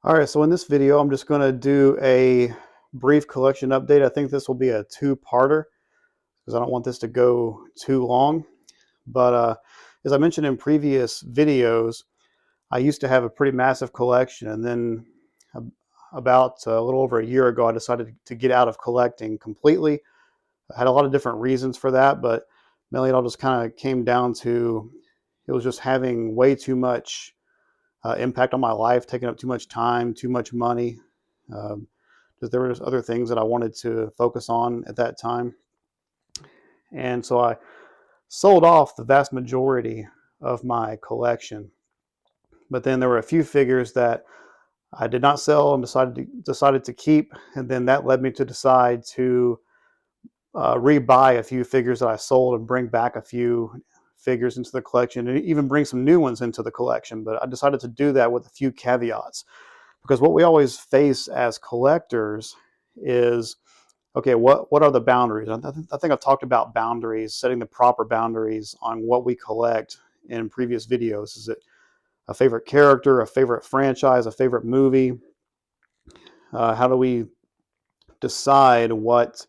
All right, so in this video, I'm just going to do a brief collection update. I think this will be a two-parter because I don't want this to go too long. But as I mentioned in previous videos, I used to have a pretty massive collection, and then about a little over a year ago, I decided to get out of collecting completely. I had a lot of different reasons for that, but mainly it all just kind of came down to it was just having way too much impact on my life, taking up too much time, too much money. Um, because there were just other things that I wanted to focus on at that time. And so I sold off the vast majority of my collection. But then there were a few figures that I did not sell and decided to keep. And then that led me to decide to rebuy a few figures that I sold and bring back a few figures into the collection and even bring some new ones into the collection. But I decided to do that with a few caveats. Because what we always face as collectors is, okay, what are the boundaries? I think I've talked about boundaries, setting the proper boundaries on what we collect in previous videos. Is it a favorite character, a favorite franchise, a favorite movie? How do we decide what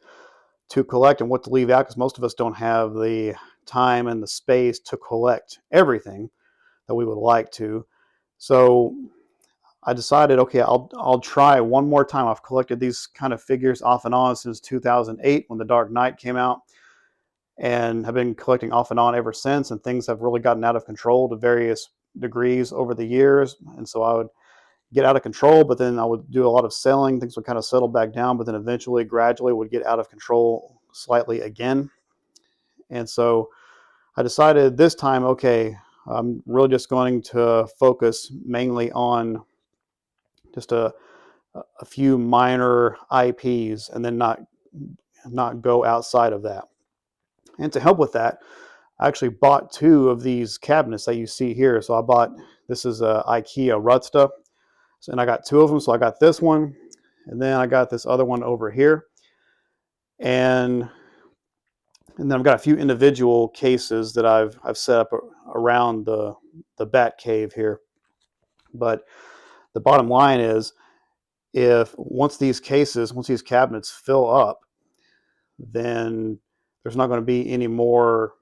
to collect and what to leave out? Because most of us don't have the time and the space to collect everything that we would like to. So I decided, okay, I'll try one more time. I've collected these kind of figures off and on since 2008 when The Dark Knight came out, and have been collecting off and on ever since. And things have really gotten out of control to various degrees over the years. And so I would get out of control, but then I would do a lot of selling. Things would kind of settle back down, but then eventually, gradually, would get out of control slightly again. And so I decided this time, okay, I'm really just going to focus mainly on just a few minor IPs and then not go outside of that. And to help with that, I actually bought two of these cabinets that you see here. So I bought, this is a IKEA Rutsta, and I got two of them. So I got this one, and then I got this other one over here, and then I've got a few individual cases that I've set up around the bat cave here. But the bottom line is, if once these cabinets fill up, then there's not going to be any more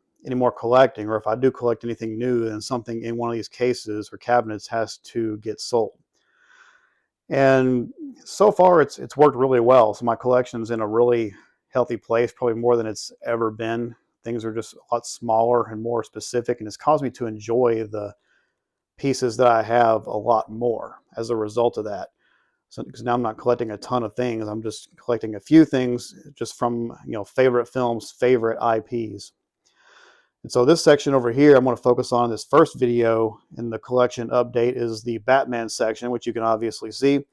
collecting. Or if I do collect anything new, then something in one of these cases or cabinets has to get sold. And so far, it's worked really well. So my collection's in a really healthy place, probably more than it's ever been. Things are just a lot smaller and more specific, and it's caused me to enjoy the pieces that I have a lot more as a result of that. So, because now I'm not collecting a ton of things, I'm just collecting a few things just from favorite films, favorite IPs. And so this section over here, I'm going to focus on this first video in the collection update is the Batman section, which you can obviously see.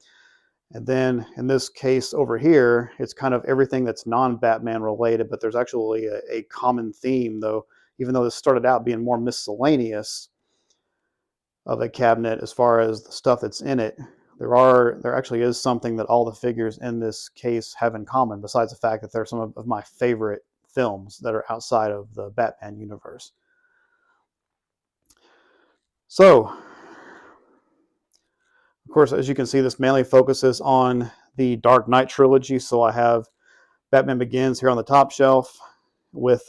And then in this case over here, it's kind of everything that's non-Batman related, but there's actually a common theme, though, even though this started out being more miscellaneous of a cabinet as far as the stuff that's in it. There actually is something that all the figures in this case have in common, besides the fact that they're some of my favorite films that are outside of the Batman universe. So, of course, as you can see, this mainly focuses on the Dark Knight trilogy. So I have Batman Begins here on the top shelf with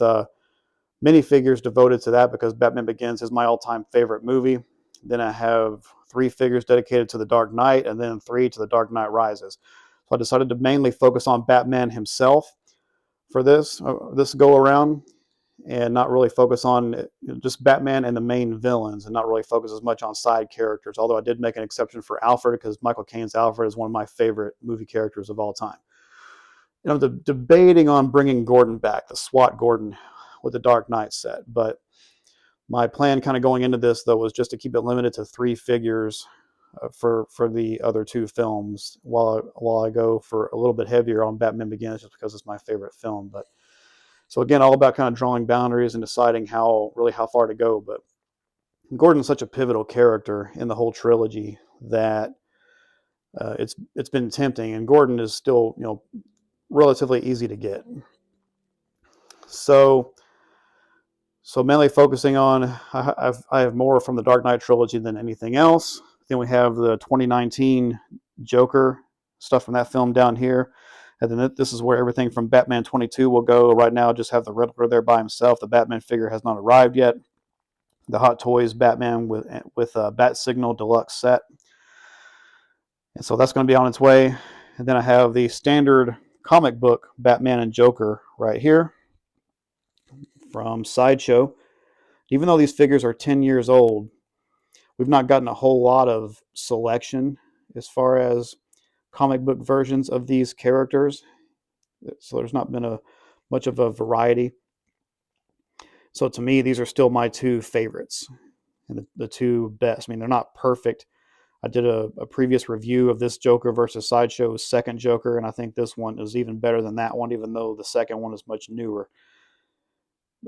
many figures devoted to that because Batman Begins is my all-time favorite movie. Then I have 3 figures dedicated to the Dark Knight, and then 3 to the Dark Knight Rises. So I decided to mainly focus on Batman himself for this go around, and not really focus on just Batman and the main villains, and not really focus as much on side characters. Although I did make an exception for Alfred, because Michael Caine's Alfred is one of my favorite movie characters of all time. I'm debating on bringing Gordon back, the SWAT Gordon with the Dark Knight set, but my plan kind of going into this, though, was just to keep it limited to 3 figures for the other 2 films, while I go for a little bit heavier on Batman Begins, just because it's my favorite film. But so again, all about kind of drawing boundaries and deciding how far to go. But Gordon's such a pivotal character in the whole trilogy that it's been tempting, and Gordon is still relatively easy to get. So mainly focusing on, I have more from the Dark Knight trilogy than anything else. Then we have the 2019 Joker stuff from that film down here. And then this is where everything from Batman 22 will go. Right now, I just have the Riddler there by himself. The Batman figure has not arrived yet. The Hot Toys Batman with Bat Signal Deluxe set. And so that's going to be on its way. And then I have the standard comic book Batman and Joker right here from Sideshow. Even though these figures are 10 years old, we've not gotten a whole lot of selection as far as comic book versions of these characters. So there's not been much of a variety. So to me, these are still my two favorites and the two best. I mean, they're not perfect. I did a previous review of this Joker versus Sideshow's second Joker, and I think this one is even better than that one, even though the second one is much newer.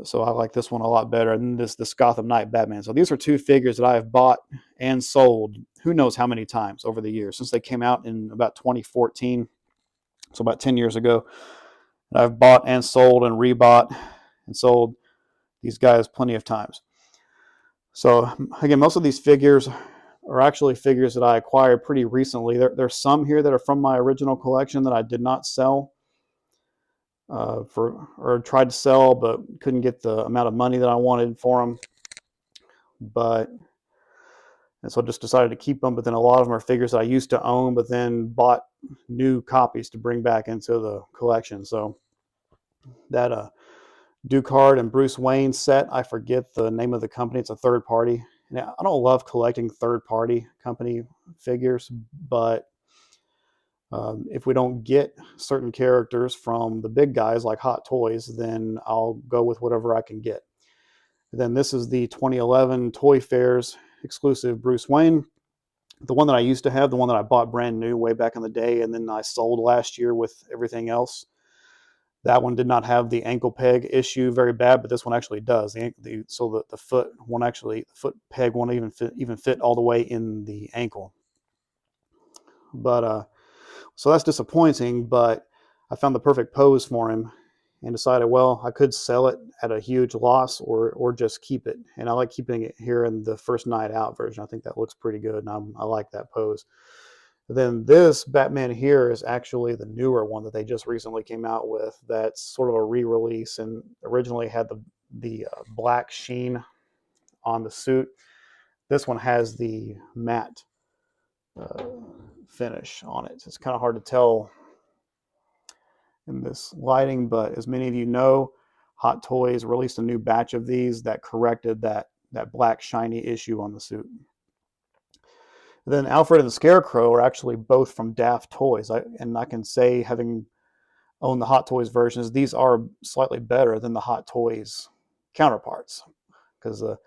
So I like this one a lot better than this Gotham Knight Batman. So these are two figures that I have bought and sold who knows how many times over the years since they came out in about 2014, so about 10 years ago. And I've bought and sold and rebought and sold these guys plenty of times. So again, most of these figures are actually figures that I acquired pretty recently. There's some here that are from my original collection that I did not sell or tried to sell, but couldn't get the amount of money that I wanted for them. And so I just decided to keep them. But then a lot of them are figures that I used to own, but then bought new copies to bring back into the collection. So that Ducard and Bruce Wayne set, I forget the name of the company. It's a third party. Now, I don't love collecting third party company figures, but if we don't get certain characters from the big guys like Hot Toys, then I'll go with whatever I can get. And then this is the 2011 Toy Fairs exclusive Bruce Wayne. The one that I used to have, the one that I bought brand new way back in the day, and then I sold last year with everything else. That one did not have the ankle peg issue very bad, but this one actually does. So the foot one actually, the foot peg won't even fit all the way in the ankle. But so that's disappointing. But I found the perfect pose for him, and decided, well, I could sell it at a huge loss or just keep it. And I like keeping it here in the First Night Out version. I think that looks pretty good, and I like that pose. Then this Batman here is actually the newer one that they just recently came out with. That's sort of a re-release, and originally had the black sheen on the suit. This one has the matte uh, finish on it. It's kind of hard to tell in this lighting, but as many of you know, Hot Toys released a new batch of these that corrected that black shiny issue on the suit. Then Alfred and the Scarecrow are actually both from Daft Toys. And I can say, having owned the Hot Toys versions, these are slightly better than the Hot Toys counterparts. Because the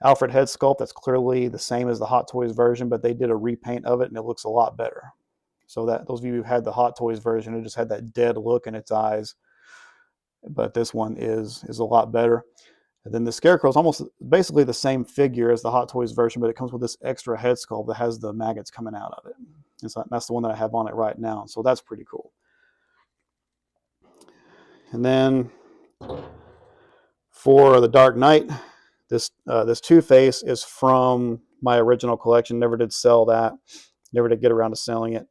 Alfred head sculpt, that's clearly the same as the Hot Toys version, but they did a repaint of it and it looks a lot better. So that those of you who had the Hot Toys version, it just had that dead look in its eyes. But this one is a lot better. And then the Scarecrow is almost basically the same figure as the Hot Toys version, but it comes with this extra head sculpt that has the maggots coming out of it. And so that's the one that I have on it right now. So that's pretty cool. And then for the Dark Knight, this Two-Face is from my original collection. Never did sell that. Never did get around to selling it.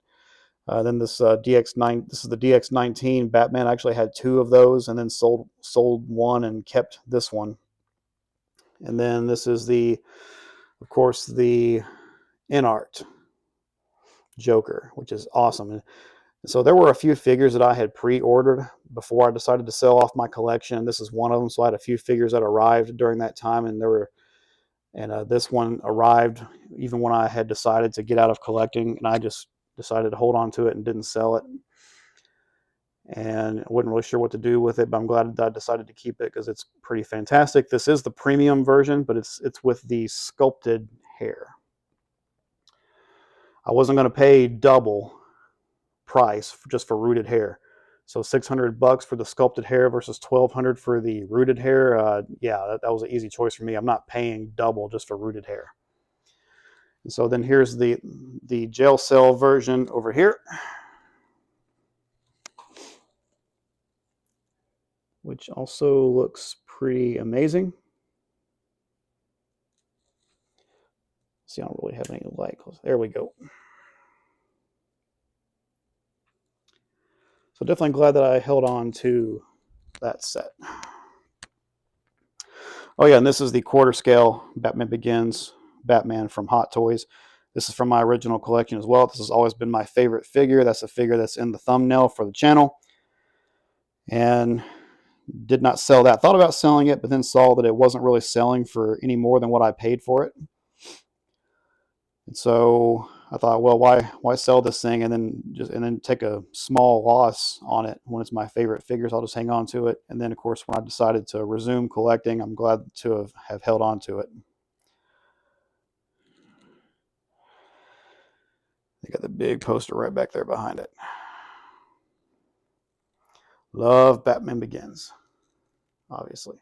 Then this DX9, this is the DX19 Batman. I actually had two of those, and then sold one and kept this one. And then this is of course, the InArt Joker, which is awesome. And so there were a few figures that I had pre-ordered before I decided to sell off my collection. This is one of them. So I had a few figures that arrived during that time, and this one arrived even when I had decided to get out of collecting, and I just decided to hold on to it and didn't sell it. And I wasn't really sure what to do with it, but I'm glad that I decided to keep it because it's pretty fantastic. This is the premium version, but it's with the sculpted hair. I wasn't going to pay double price just for rooted hair. So $600 for the sculpted hair versus $1,200 for the rooted hair. Yeah, that was an easy choice for me. I'm not paying double just for rooted hair. And so then here's the jail cell version over here, which also looks pretty amazing. See, I don't really have any light. There we go. So definitely glad that I held on to that set. Oh yeah, and this is the quarter scale Batman Begins Batman from Hot Toys. This is from my original collection as well. This has always been my favorite figure. That's a figure that's in the thumbnail for the channel. And did not sell that. Thought about selling it, but then saw that it wasn't really selling for any more than what I paid for it. And so I thought, well, why sell this thing and then take a small loss on it when it's my favorite figures? I'll just hang on to it. And then of course, when I decided to resume collecting, I'm glad to have held on to it. They got the big poster right back there behind it. Love Batman Begins, obviously.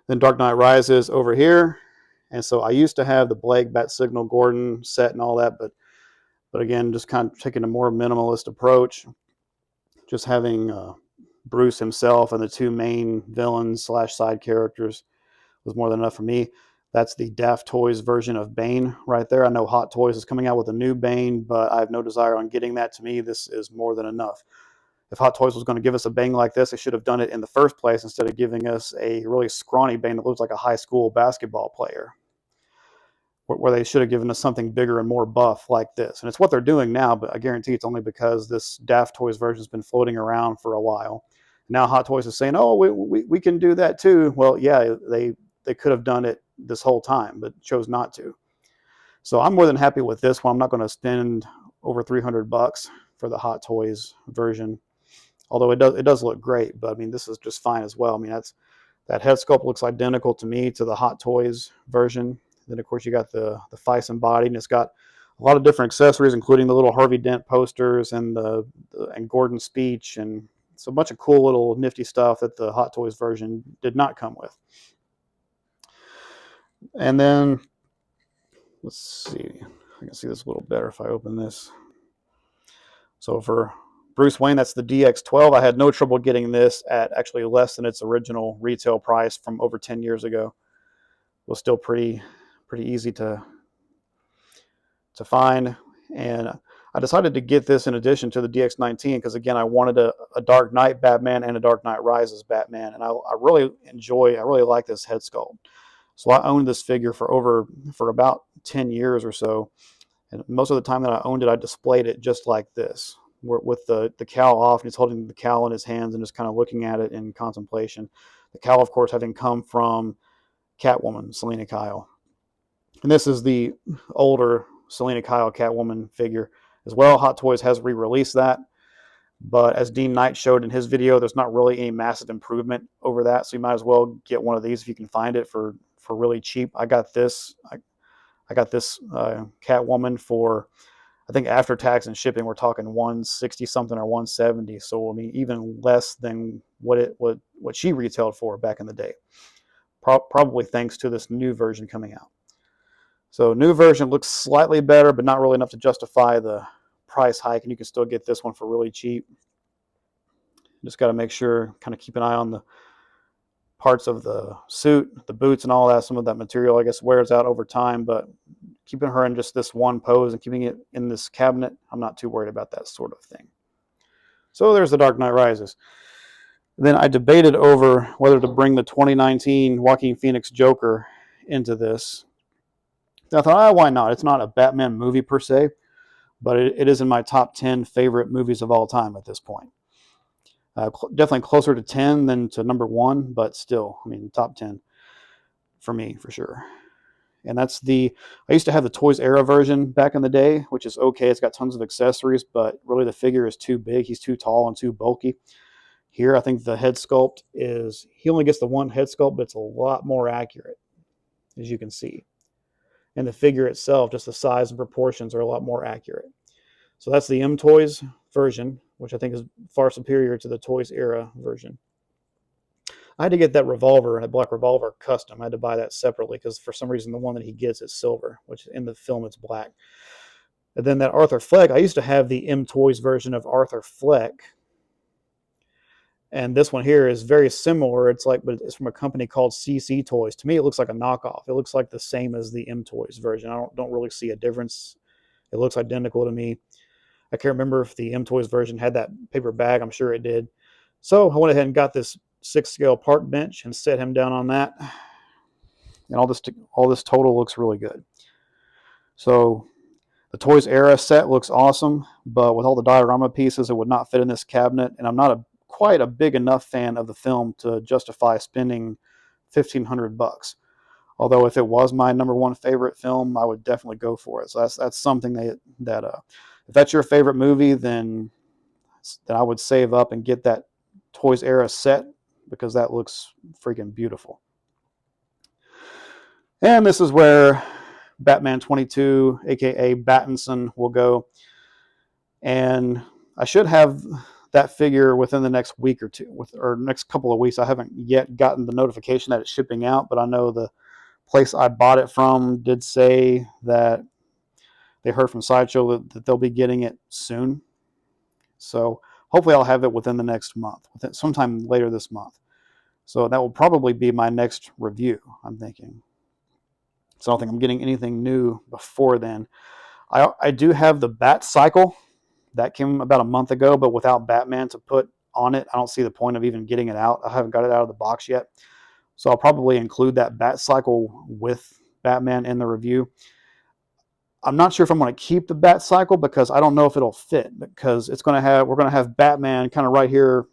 Then Dark Knight Rises over here. And so I used to have the Blake, Bat Signal, Gordon set and all that, but again, just kind of taking a more minimalist approach. Just having Bruce himself and the two main villains / side characters was more than enough for me. That's the Daft Toys version of Bane right there. I know Hot Toys is coming out with a new Bane, but I have no desire on getting that. To me, this is more than enough. If Hot Toys was going to give us a Bane like this, they should have done it in the first place instead of giving us a really scrawny Bane that looks like a high school basketball player, where they should have given us something bigger and more buff like this. And it's what they're doing now, but I guarantee it's only because this Daft Toys version has been floating around for a while. Now Hot Toys is saying, oh, we can do that too. Well, yeah, they could have done it this whole time, but chose not to. So I'm more than happy with this one. I'm not going to spend over $300 for the Hot Toys version, although it does look great. But I mean, this is just fine as well. I mean, that head sculpt looks identical to me to the Hot Toys version. Then of course you got the Fison body, and it's got a lot of different accessories, including the little Harvey Dent posters and and Gordon's speech, and it's a bunch of cool little nifty stuff that the Hot Toys version did not come with. And then let's see, I can see this a little better if I open this. So for Bruce Wayne, that's the DX12. I had no trouble getting this at actually less than its original retail price from over 10 years ago. It was still pretty easy to find, and I decided to get this in addition to the DX19 because, again, I wanted a Dark Knight Batman and a Dark Knight Rises Batman, and I really like this head sculpt. So I owned this figure for about 10 years or so, and most of the time that I owned it, I displayed it just like this, with the cowl off, and he's holding the cowl in his hands and just kind of looking at it in contemplation. The cowl, of course, having come from Catwoman, Selina Kyle. And this is the older Selina Kyle Catwoman figure as well. Hot Toys has re-released that, but as Dean Knight showed in his video, there's not really any massive improvement over that, so you might as well get one of these if you can find it for really cheap. I got this Catwoman for, I think after tax and shipping, we're talking 160 something or 170. So I mean, even less than what she retailed for back in the day. Probably thanks to this new version coming out. So new version looks slightly better, but not really enough to justify the price hike, and you can still get this one for really cheap. Just got to make sure, kind of keep an eye on the parts of the suit, the boots and all that. Some of that material, I guess, wears out over time, but keeping her in just this one pose and keeping it in this cabinet, I'm not too worried about that sort of thing. So there's the Dark Knight Rises. Then I debated over whether to bring the 2019 Joaquin Phoenix Joker into this. I thought, why not? It's not a Batman movie per se, but it is in my top 10 favorite movies of all time at this point. Definitely closer to 10 than to number 1, but still, I mean, top 10 for me, for sure. And that's I used to have the Toys Era version back in the day, which is okay. It's got tons of accessories, but really the figure is too big. He's too tall and too bulky. Here, I think the head sculpt he only gets the one head sculpt, but it's a lot more accurate, as you can see. And the figure itself, just the size and proportions are a lot more accurate. So that's the M-Toys version, which I think is far superior to the Toys Era version. I had to get that revolver, a black revolver, custom. I had to buy that separately because for some reason the one that he gets is silver, which in the film it's black. And then that Arthur Fleck, I used to have the M-Toys version of Arthur Fleck. And this one here is very similar. But it's from a company called CC Toys. To me, it looks like a knockoff. It looks like the same as the M-Toys version. I don't really see a difference. It looks identical to me. I can't remember if the M-Toys version had that paper bag. I'm sure it did. So I went ahead and got this 6-scale park bench and set him down on that. And all this total looks really good. So the Toys Era set looks awesome, but with all the diorama pieces, it would not fit in this cabinet. And I'm not quite a big enough fan of the film to justify spending $1,500. Although if it was my #1 favorite film, I would definitely go for it. So that's something that if that's your favorite movie, then I would save up and get that Toys Era set, because that looks freaking beautiful. And this is where Batman 22, aka Battinson, will go. And I should have that figure within the next week or two, or next couple of weeks. I haven't yet gotten the notification that it's shipping out, but I know the place I bought it from did say that they heard from Sideshow that they'll be getting it soon. So hopefully I'll have it within the next month, sometime later this month. So that will probably be my next review, I'm thinking. So I don't think I'm getting anything new before then. I do have the Bat Cycle. That came about a month ago, but without Batman to put on it, I don't see the point of even getting it out. I haven't got it out of the box yet. So I'll probably include that Bat Cycle with Batman in the review. I'm not sure if I'm going to keep the Bat Cycle, because I don't know if it'll fit, because we're going to have Batman kind of right here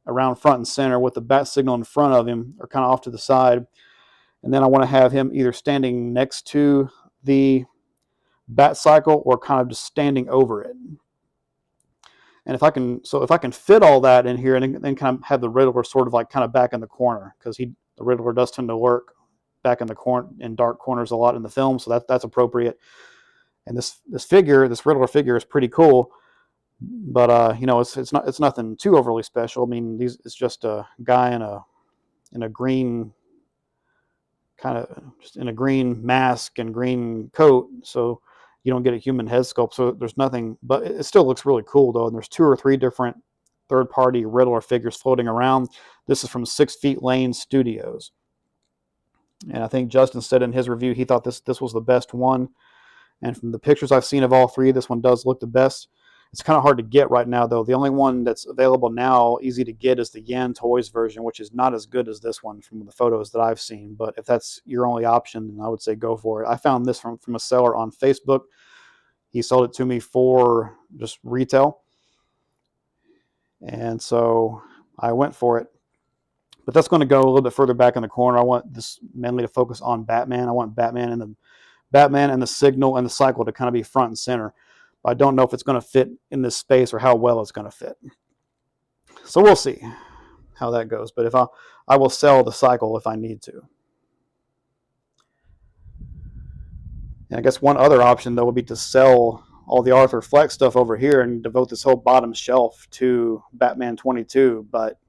around front and center with the bat signal in front of him, or kind of off to the side. And then I want to have him either standing next to the Bat Cycle or kind of just standing over it. And if I can fit all that in here, and then kind of have the Riddler sort of like kind of back in the corner, because the Riddler does tend to lurk back in the corner, in dark corners a lot in the film, so that's appropriate. And this Riddler figure is pretty cool, but it's nothing too overly special. I mean, it's just a guy in a green just in a green mask and green coat, so you don't get a human head sculpt. So there's nothing, but it still looks really cool though. And there's 2 or 3 different third-party Riddler figures floating around. This is from 6 Feet Lane Studios, and I think Justin said in his review he thought this was the best one. And from the pictures I've seen of all 3, this one does look the best. It's kind of hard to get right now, though. The only one that's available now, easy to get, is the Yan Toys version, which is not as good as this one from the photos that I've seen. But if that's your only option, then I would say go for it. I found this from a seller on Facebook. He sold it to me for just retail. And so I went for it. But that's going to go a little bit further back in the corner. I want this mainly to focus on Batman. I want Batman and the Signal and the Cycle to kind of be front and center. But I don't know if it's going to fit in this space or how well it's going to fit. So we'll see how that goes. But I will sell the Cycle if I need to. And I guess one other option, though, would be to sell all the Arthur Fleck stuff over here and devote this whole bottom shelf to Batman 22. But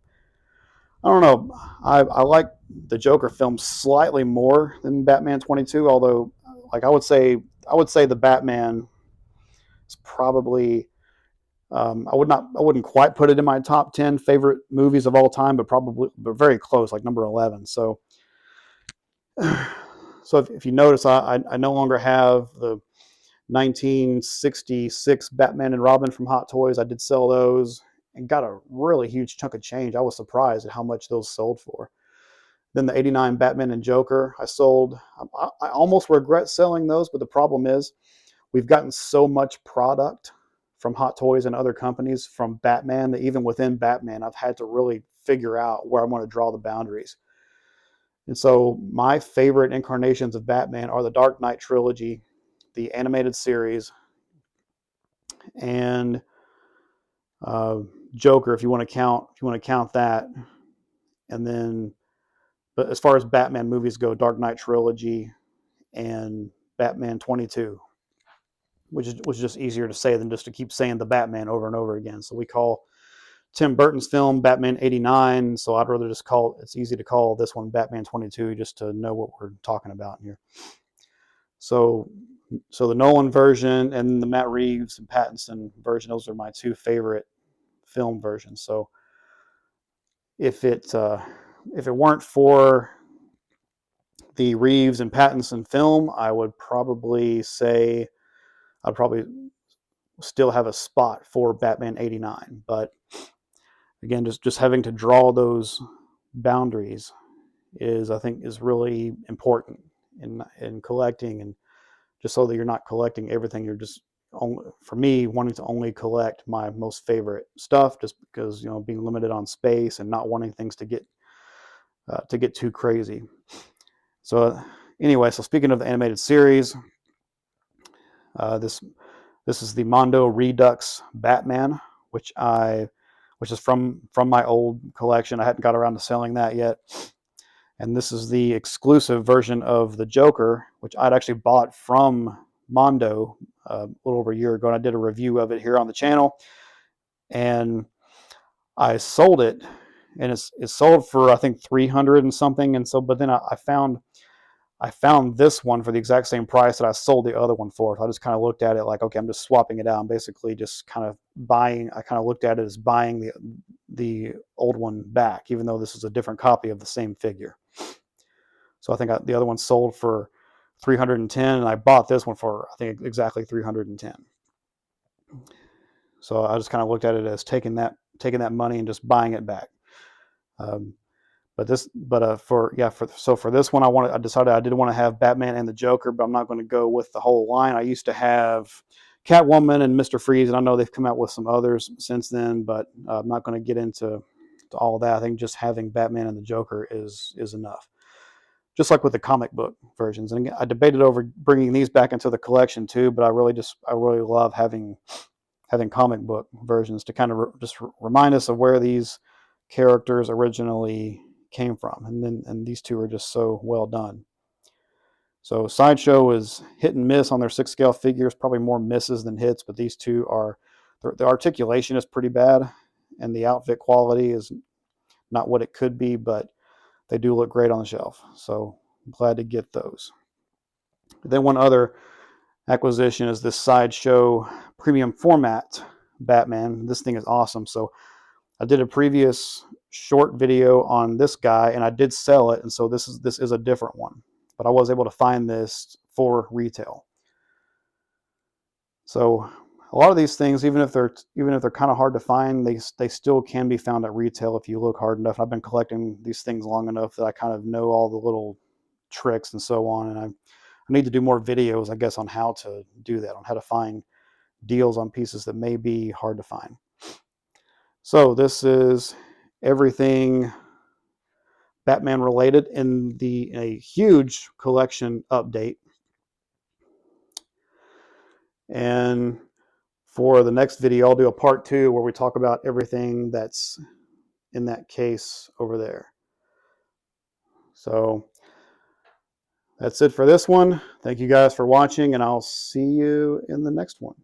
I don't know. I like the Joker film slightly more than Batman 22, although I would say the Batman is probably I wouldn't quite put it in my top 10 favorite movies of all time, but very close, like number 11. So if you notice, I no longer have the 1966 Batman and Robin from Hot Toys. I did sell those and got a really huge chunk of change. I was surprised at how much those sold for. Then the 89 Batman and Joker I sold. I almost regret selling those, but the problem is we've gotten so much product from Hot Toys and other companies from Batman that even within Batman, I've had to really figure out where I want to draw the boundaries. And so my favorite incarnations of Batman are the Dark Knight trilogy, the animated series, and Joker, if you want to count that. And then, but as far as Batman movies go, Dark Knight trilogy and Batman 22, which was just easier to say than just to keep saying the Batman over and over again. So we call Tim Burton's film Batman 89, so I'd rather just it's easy to call this one Batman 22 just to know what we're talking about here. So the Nolan version and the Matt Reeves and Pattinson version, those are my 2 favorite film versions. So if it weren't for the Reeves and Pattinson film, I would probably say still have a spot for Batman 89. But again, just having to draw those boundaries is, I think, is really important in collecting, and just so that you're not collecting everything. You're just only, for me, wanting to only collect my most favorite stuff, just because, you know, being limited on space and not wanting things to get too crazy. So anyway, so speaking of the animated series, this is the Mondo Redux Batman, which is from my old collection. I hadn't got around to selling that yet. And this is the exclusive version of the Joker, which I'd actually bought from Mondo a little over a year ago, and I did a review of it here on the channel. And I sold it, and it's sold for, I think, 300 and something. And so, but then I found this one for the exact same price that I sold the other one for. So I just kind of looked at it like, okay, I'm just swapping it out. I'm basically just kind of buying. I kind of looked at it as buying the old one back, even though this is a different copy of the same figure. So I think the other one sold for 310, and I bought this one for, I think, exactly 310. So I just kind of looked at it as taking that money and just buying it back. For this one, I decided I did want to have Batman and the Joker, but I'm not going to go with the whole line. I used to have Catwoman and Mr. Freeze, and I know they've come out with some others since then, but I'm not going to get into all of that. I think just having Batman and the Joker is enough. Just like with the comic book versions. And again, I debated over bringing these back into the collection too, but I really love having comic book versions to kind of just remind us of where these characters originally came from. And these two are just so well done. So Sideshow is hit and miss on their 6-scale figures, probably more misses than hits, but these two are, the articulation is pretty bad, and the outfit quality is not what it could be, but they do look great on the shelf. So I'm glad to get those. Then one other acquisition is this Sideshow premium format Batman. This thing is awesome. So I did a previous short video on this guy, and I did sell it, and so this is a different one. But I was able to find this for retail. So a lot of these things, even if they're kind of hard to find, they still can be found at retail if you look hard enough. I've been collecting these things long enough that I kind of know all the little tricks and so on, and I need to do more videos, I guess, on how to do that, on how to find deals on pieces that may be hard to find. So this is everything Batman related in a huge collection update. And for the next video, I'll do a part 2 where we talk about everything that's in that case over there. So that's it for this one. Thank you guys for watching, and I'll see you in the next one.